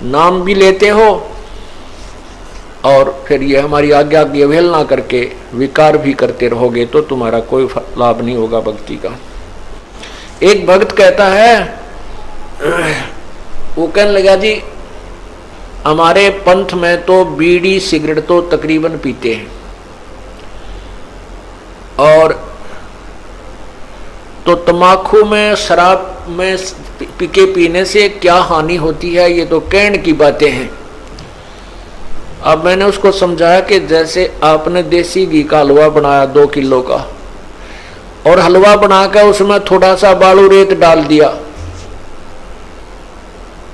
नाम भी लेते हो और फिर ये हमारी आज्ञा की अवहेलना करके विकार भी करते रहोगे तो तुम्हारा कोई लाभ नहीं होगा भक्ति का। एक भक्त कहता है, वो कहने लगा जी हमारे पंथ में तो बीड़ी सिगरेट तो तकरीबन पीते हैं और तो तम्बाकू में शराब में पीने से क्या हानि होती है, ये तो कहने की बातें हैं। अब मैंने उसको समझाया कि जैसे आपने देसी घी का हलवा बनाया 2 किलो का और हलवा बनाकर उसमें थोड़ा सा बालू रेत डाल दिया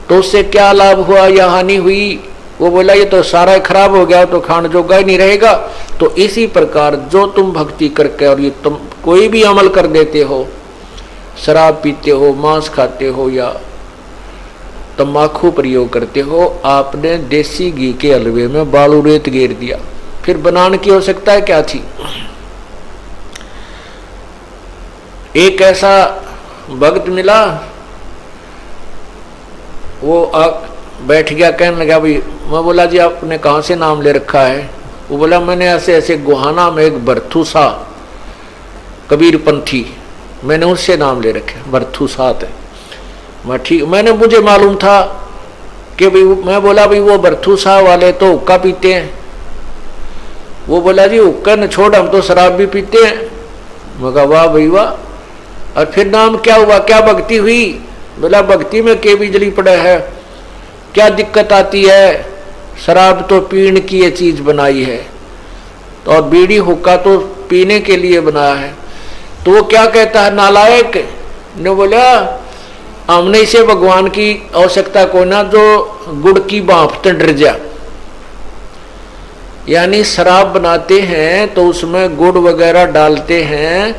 तो उससे क्या लाभ हुआ या हानि हुई? वो बोला ये तो सारा खराब हो गया, तो खाने जोगा ही नहीं रहेगा। तो इसी प्रकार जो तुम भक्ति करके और ये तुम कोई भी अमल कर देते हो, शराब पीते हो, मांस खाते हो या तम्बाकू प्रयोग करते हो, आपने देसी घी के हलवे में बालू रेत गेर दिया, फिर बनाने की आवश्यकता है क्या थी? एक ऐसा भक्त मिला, वो बैठ गया, कहने लगा भाई, मैं बोला जी आपने कहाँ से नाम ले रखा है? वो बोला मैंने ऐसे ऐसे गोहाना में एक भरथू सा कबीर पंथी, मैंने उससे नाम ले रखे, भरथू सात है। मैं ठीक, मैंने मुझे मालूम था कि भाई, मैं बोला भाई वो भरथू सा वाले तो हुक्का पीते हैं। वो बोला जी हुक्का न छोड़, हम तो शराब भी पीते हैं। मैं कहा वाह भाई वाह, और फिर नाम क्या हुआ, क्या भक्ति हुई? बोला भक्ति में के बिजली पड़ा है, क्या दिक्कत आती है? शराब तो पीने की ये चीज बनाई है तो और बीड़ी हुक्का तो पीने के लिए बनाया है। तो वो क्या कहता है नालायक ने, बोला हमने इसे भगवान की आवश्यकता को ना जो गुड़ की भाप ते डर जा, यानी शराब बनाते हैं तो उसमें गुड़ वगैरह डालते हैं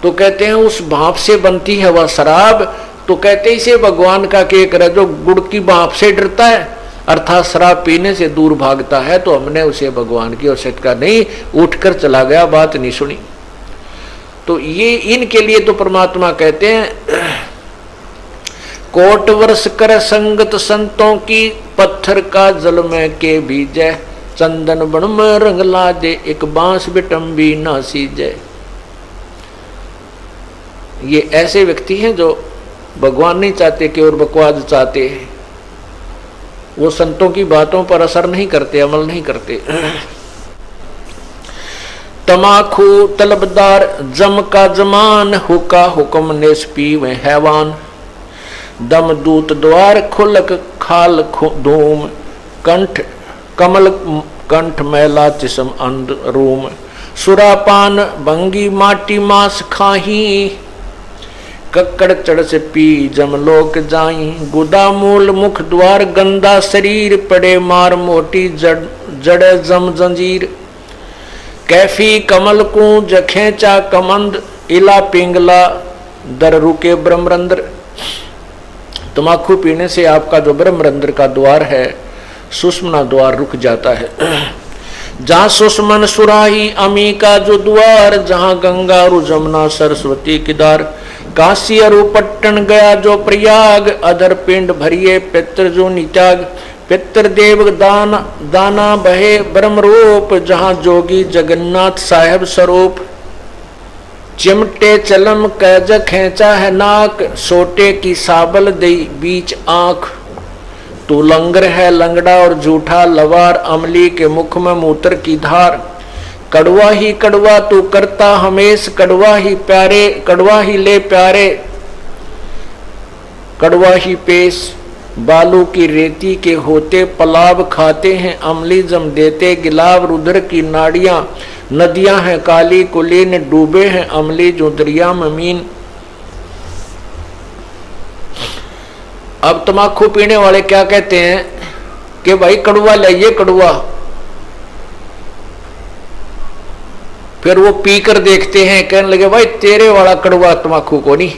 तो कहते हैं उस भाप से बनती है वह शराब, तो कहते हैं इसे भगवान का के करे जो गुड़ की भाप से डरता है अर्थात शराब पीने से दूर भागता है, तो हमने उसे भगवान की आवश्यकता नहीं, उठकर चला गया, बात नहीं सुनी। तो ये इनके लिए तो परमात्मा कहते हैं कोट वर्ष कर संगत संतों की, पत्थर का जल में के बीजे, चंदन बन में रंग ला दे, एक बांस बिटम्बी ना सीजे। ये ऐसे व्यक्ति हैं जो भगवान नहीं चाहते कि और बकवाद चाहते हैं, वो संतों की बातों पर असर नहीं करते, अमल नहीं करते। तमाखू तलबदार जम का जमान, हुक्का हुक्म नेस पी व हैवान, दम दूत द्वार खुलक खाल धूम, कंठ कमल कंठ मैला चिसम अंध रूम, सुरापान भंगी माटी मास खाही, कक्कड़ चढ़ से पी जमलोक जाई, गुदा मूल मुख द्वार गंदा शरीर, पड़े मार मोटी जड़ जम जंजीर, कैफी कमल को जखेचा कमंद, इला पिंगला दर रुके ब्रह्मरंध्र। तम्बाकू पीने से आपका जो ब्रह्मरंध्र का द्वार है, सुषमना द्वार रुक जाता है। जहाँ सुषमन सुराही अमी का जो द्वार, जहाँ गंगा रु जमुना सरस्वती किदार, काशी अरु पट्टन गया जो प्रयाग, अधर पिंड भरिए पित्र जो नित्याग, पित्र देव दाना बहे ब्रह्म रूप, जहाँ जोगी जगन्नाथ साहेब स्वरूप, चिमटे चलम कैज खेचा है नाक, सोटे की साबल दई बीच आंख, तू लंगर है लंगड़ा और झूठा लवार, अमली के मुख में मूत्र की धार, कड़वा ही कड़वा तू करता हमेश, कड़वा ही प्यारे कड़वा ही ले प्यारे, कड़वा ही पेश, बालू की रेती के होते पलाव खाते हैं, अमली जम देते गिलाव, रुद्र की नाड़ियां नदियां हैं काली कुलीन, डूबे हैं अमली जो दरिया में मीन। अब तम्बाकू पीने वाले क्या कहते हैं कि भाई कड़वा लाइए कड़वा, फिर वो पीकर देखते हैं, कहने लगे भाई तेरे वाला कड़वा तम्बाकू को नहीं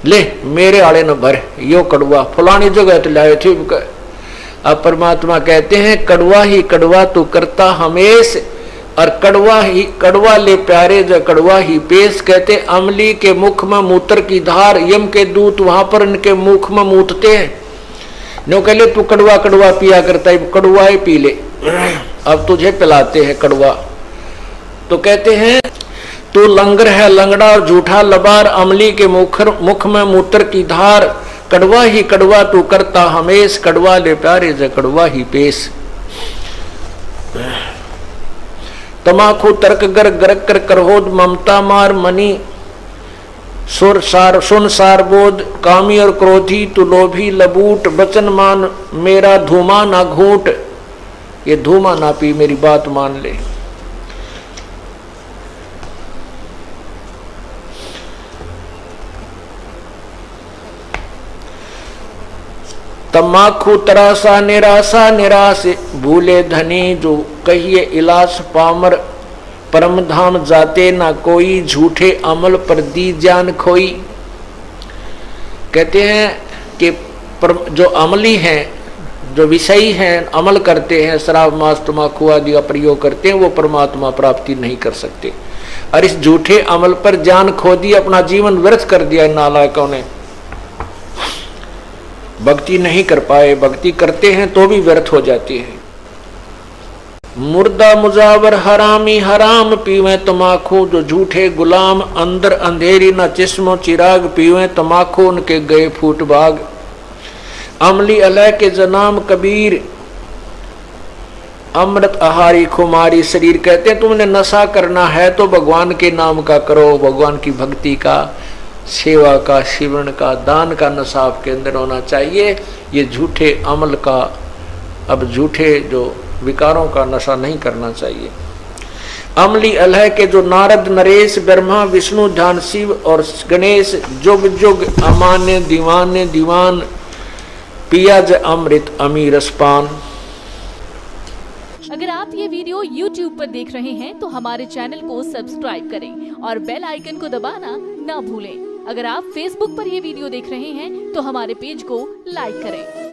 ले, मेरे आले न भर, यो कड़वा फलानी जगह तो लाए थे। अब परमात्मा कहते हैं कड़वा ही कड़वा तू करता हमेश, और कड़वा ही कड़वा ले प्यारे जो कड़वा ही पेश, कहते अमली के मुख में मूत्र की धार, यम के दूत वहां पर इनके मुख में मूतते हैं, नो कह ले तू कड़वा कड़वा पिया करता है, कड़वा ही पी ले, अब तुझे पिलाते हैं कड़वा। तो कहते हैं तू लंगर है लंगड़ा और झूठा लबार, अमली के मुख में मूत्र की धार, कड़वा ही कड़वा तू करता हमेश, कड़वा ले प्यारे ज कड़वा ही पेश। तमाखू तर्क गर गरक कर करहोद, ममता मार मनी सुर सार सुन सार बोध, कामी और क्रोधी तू लोभी लबूट, बचन मान मेरा धूमा ना घूट, ये धूमा ना पी मेरी बात मान ले। तमाखू तरासा निराशा निराश, भूले धनी जो कहिए इलास, पामर परम धाम जाते ना कोई, झूठे अमल पर दी जान खोई। कहते हैं कि जो अमली हैं, जो विषयी हैं, अमल करते हैं, शराब मांस तमाकू आदि का प्रयोग करते हैं, वो परमात्मा प्राप्ति नहीं कर सकते। और इस झूठे अमल पर जान खो दी, अपना जीवन व्यर्थ कर दिया नालायकों ने, भक्ति नहीं कर पाए, भक्ति करते हैं तो भी व्यर्थ हो जाती है। मुर्दा मुजावर हरामी हराम पीवे तमाखू, जो झूठे गुलाम अंदर अंधेरी न चिस्मो चिराग, पीवे तमाखू उनके गए फूट भाग। अमली अलह के जनाम कबीर, अमृत आहारी खुमारी शरीर। कहते हैं तुमने नशा करना है तो भगवान के नाम का करो, भगवान की भक्ति का, सेवा का, शिवण का, दान का नशा आपके अंदर होना चाहिए। ये झूठे अमल का, अब झूठे जो विकारों का नशा नहीं करना चाहिए। अमली अलह के जो नारद नरेश, ब्रह्मा विष्णु ध्यान शिव और गणेश, जुग जुग अमान्य दीवाने दीवान, पिया ज अमृत अमीरस पान। अगर आप ये वीडियो YouTube पर देख रहे हैं तो हमारे चैनल को सब्सक्राइब करें और बेल आइकन को दबाना ना भूलें। अगर आप Facebook पर ये वीडियो देख रहे हैं तो हमारे पेज को लाइक करें।